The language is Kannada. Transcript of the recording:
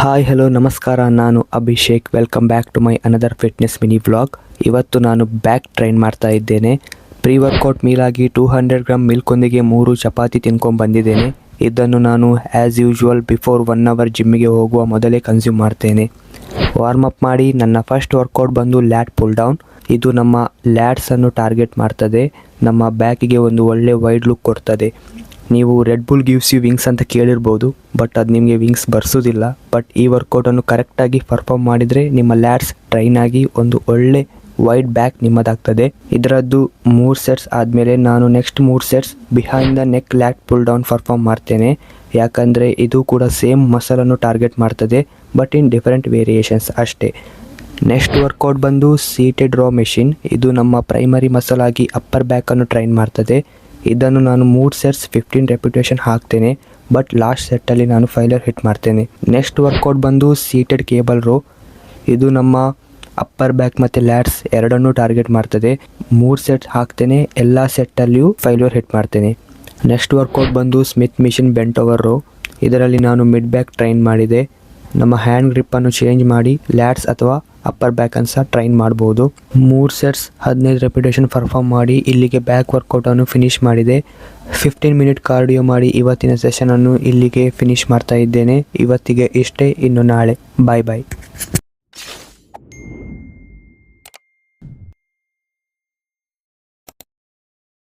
ಹಾಯ್ ಹಲೋ ನಮಸ್ಕಾರ, ನಾನು Abhishek. Welcome back to my another fitness mini vlog. ಇವತ್ತು ನಾನು ಬ್ಯಾಕ್ ಟ್ರೈನ್ ಮಾಡ್ತಾ ಇದ್ದೇನೆ. ಪ್ರೀ ವರ್ಕೌಟ್ ಮೀಲ್ ಆಗಿ 200 ಗ್ರಾಮ್ ಮಿಲ್ಕೊಂದಿಗೆ 3 ಚಪಾತಿ ತಿನ್ಕೊಂಡು ಬಂದಿದ್ದೇನೆ. ಇದನ್ನು ನಾನು ಆ್ಯಸ್ ಯೂಶುವಲ್ ಬಿಫೋರ್ 1 ಅವರ್ ಜಿಮ್ಮಿಗೆ ಹೋಗುವ ಮೊದಲೇ ಕನ್ಸ್ಯೂಮ್ ಮಾಡ್ತೇನೆ. ವಾರ್ಮ್ ಅಪ್ ಮಾಡಿ ನನ್ನ ಫಸ್ಟ್ ವರ್ಕೌಟ್ ಬಂದು ಲ್ಯಾಟ್ ಪುಲ್ ಡೌನ್. ಇದು ನಮ್ಮ ಲ್ಯಾಟ್ಸನ್ನು ಟಾರ್ಗೆಟ್ ಮಾಡ್ತದೆ, ನಮ್ಮ ಬ್ಯಾಕಿಗೆ ಒಂದು ಒಳ್ಳೆ ವೈಡ್ ಲುಕ್ ಕೊಡ್ತದೆ. ನೀವು Red Bull gives you wings ಅಂತ ಕೇಳಿರ್ಬೋದು, ಬಟ್ ಅದು ನಿಮಗೆ ವಿಂಗ್ಸ್ ಬರ್ಸೋದಿಲ್ಲ. ಬಟ್ ಈ ವರ್ಕೌಟನ್ನು ಕರೆಕ್ಟಾಗಿ ಪರ್ಫಾರ್ಮ್ ಮಾಡಿದರೆ ನಿಮ್ಮ ಲ್ಯಾಟ್ಸ್ ಟ್ರೈನ್ ಆಗಿ ಒಂದು ಒಳ್ಳೆ ವೈಡ್ ಬ್ಯಾಕ್ ನಿಮ್ಮದಾಗ್ತದೆ. ಇದರದ್ದು 3 ಸೆಟ್ಸ್ ಆದಮೇಲೆ ನಾನು next 3 sets behind the neck ಲ್ಯಾಟ್ full down perform ಮಾಡ್ತೇನೆ. ಯಾಕಂದರೆ ಇದು ಕೂಡ ಸೇಮ್ ಮಸಲನ್ನು ಟಾರ್ಗೆಟ್ ಮಾಡ್ತದೆ, ಬಟ್ ಇನ್ ಡಿಫರೆಂಟ್ ವೇರಿಯೇಷನ್ಸ್ ಅಷ್ಟೇ. ನೆಕ್ಸ್ಟ್ ವರ್ಕೌಟ್ ಬಂದು ಸೀಟೆಡ್ ರೋ ಮೆಷಿನ್. ಇದು ನಮ್ಮ ಪ್ರೈಮರಿ ಮಸಲ್ ಆಗಿ ಅಪ್ಪರ್ ಬ್ಯಾಕನ್ನು ಟ್ರೈನ್ ಮಾಡ್ತದೆ. ಇದನ್ನು ನಾನು 3 ಸೆಟ್ಸ್ 15 ರೆಪಿಟೇಷನ್ ಹಾಕ್ತೇನೆ, ಬಟ್ ಲಾಸ್ಟ್ ಸೆಟ್ಟಲ್ಲಿ ನಾನು ಫೈಲರ್ ಹಿಟ್ ಮಾಡ್ತೇನೆ. ನೆಕ್ಸ್ಟ್ ವರ್ಕೌಟ್ ಬಂದು ಸೀಟೆಡ್ ಕೇಬಲ್ ರೋ. ಇದು ನಮ್ಮ ಅಪ್ಪರ್ ಬ್ಯಾಕ್ ಮತ್ತು ಲ್ಯಾಟ್ಸ್ ಎರಡನ್ನೂ ಟಾರ್ಗೆಟ್ ಮಾಡ್ತದೆ. 3 ಸೆಟ್ಸ್ ಹಾಕ್ತೇನೆ, ಎಲ್ಲ ಸೆಟ್ಟಲ್ಲಿಯೂ ಫೈಲರ್ ಹಿಟ್ ಮಾಡ್ತೇನೆ. ನೆಕ್ಸ್ಟ್ ವರ್ಕೌಟ್ ಬಂದು Smith machine bent over row. ಇದರಲ್ಲಿ ನಾನು ಮಿಡ್ ಬ್ಯಾಕ್ ಟ್ರೈನ್ ಮಾಡಿದೆ. ನಮ್ಮ ಹ್ಯಾಂಡ್ ಗ್ರಿಪ್ಪನ್ನು ಚೇಂಜ್ ಮಾಡಿ ಲ್ಯಾಟ್ಸ್ ಅಥವಾ ಅಪ್ಪರ್ ಬ್ಯಾಕ್ ಅನ್ನು ಸಹ ಟ್ರೈನ್ ಮಾಡ್ಬೋದು. 3 ಸೆಟ್ಸ್ 15 ರೆಪಿಟೇಷನ್ ಪರ್ಫಾರ್ಮ್ ಮಾಡಿ ಇಲ್ಲಿಗೆ ಬ್ಯಾಕ್ ವರ್ಕೌಟನ್ನು ಫಿನಿಶ್ ಮಾಡಿದೆ. 15 ಮಿನಿಟ್ ಕಾರ್ಡಿಯೋ ಮಾಡಿ ಇವತ್ತಿನ ಸೆಷನನ್ನು ಇಲ್ಲಿಗೆ ಫಿನಿಶ್ ಮಾಡ್ತಾ ಇದ್ದೇನೆ. ಇವತ್ತಿಗೆ ಇಷ್ಟೇ, ಇನ್ನು ನಾಳೆ. ಬಾಯ್ ಬಾಯ್.